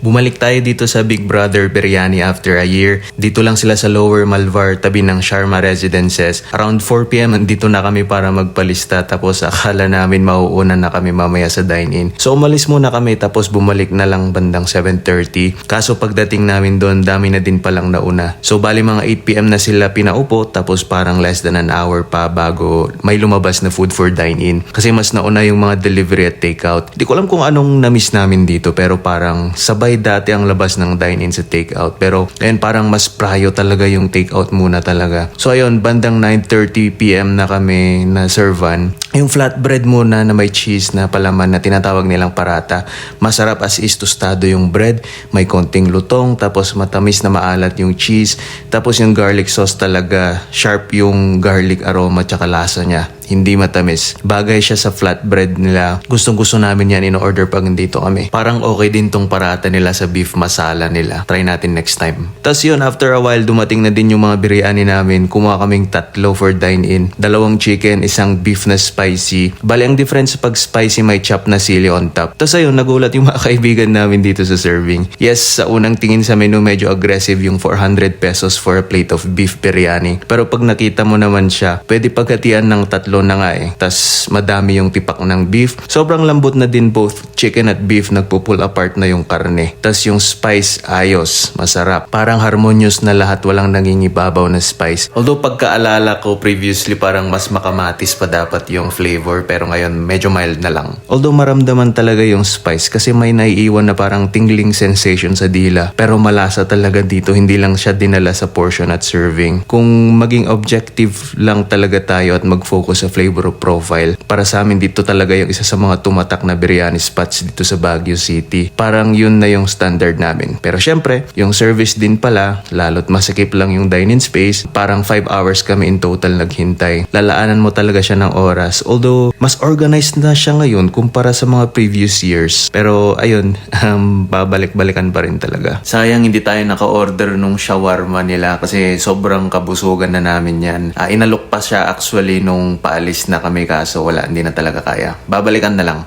Bumalik tayo dito sa Big Brother Biryani after a year. Dito lang sila sa Lower Malvar, tabi ng Sharma Residences. Around 4 PM, andito na kami para magpalista. Tapos akala namin mauuna na kami mamaya sa dine-in. So umalis muna kami tapos bumalik na lang bandang 7:30. Kaso pagdating namin doon, dami na din palang nauna. So bali mga 8 PM na sila pinaupo tapos parang less than an hour pa bago may lumabas na food for dine-in. Kasi mas nauna yung mga delivery at takeout. Di ko alam kung anong na-miss namin dito pero parang sabay dati ang labas ng dine-in sa takeout. Pero ayun, parang mas prayo talaga yung takeout muna talaga. So ayun, bandang 9:30 PM na kami na servan. Yung flatbread muna na may cheese na palaman na tinatawag nilang parata. Masarap as is tostado yung bread. May konting lutong, tapos matamis na maalat yung cheese. Tapos yung garlic sauce talaga, sharp yung garlic aroma tsaka lasa niya. Hindi matamis. Bagay siya sa flatbread nila. Gustong-gusto namin yan in-order pag nandito kami. Parang okay din tong parata nila sa beef masala nila. Try natin next time. Tapos yun, after a while, dumating na din yung mga biryani namin. Kumuha kaming 3 for dine-in. 2 chicken, 1 beef na spicy. Bali, ang difference pag spicy, may chop na sili on top. Tapos ayun, nagulat yung mga kaibigan namin dito sa serving. Yes, sa unang tingin sa menu, medyo aggressive yung 400 pesos for a plate of beef biryani. Pero pag nakita mo naman siya, pwede pagkatian ng 3 na nga eh. Tas madami yung tipak ng beef. Sobrang lambot na din both chicken at beef. Nagpo-pull apart na yung karne. Tas yung spice ayos. Masarap. Parang harmonious na lahat. Walang nangingibabaw na spice. Although pagkaalala ko previously parang mas makamatis pa dapat yung flavor. Pero ngayon medyo mild na lang. Although maramdaman talaga yung spice kasi may naiiwan na parang tingling sensation sa dila. Pero malasa talaga dito. Hindi lang siya dinala sa portion at serving. Kung maging objective lang talaga tayo at mag-focus sa flavor profile. Para sa amin dito talaga yung isa sa mga tumatak na biryani spots dito sa Baguio City. Parang yun na yung standard namin. Pero syempre, yung service din pala, lalo't masikip lang yung dine-in space. Parang 5 hours kami in total naghintay. Lalaanan mo talaga siya ng oras. Although, mas organized na siya ngayon kumpara sa mga previous years. Pero ayun, babalik-balikan pa rin talaga. Sayang hindi tayo naka-order nung shawarma nila kasi sobrang kabusugan na namin yan. Inalok pa siya actually nung paalis na kami kaso wala, hindi na talaga kaya. Babalikan na lang.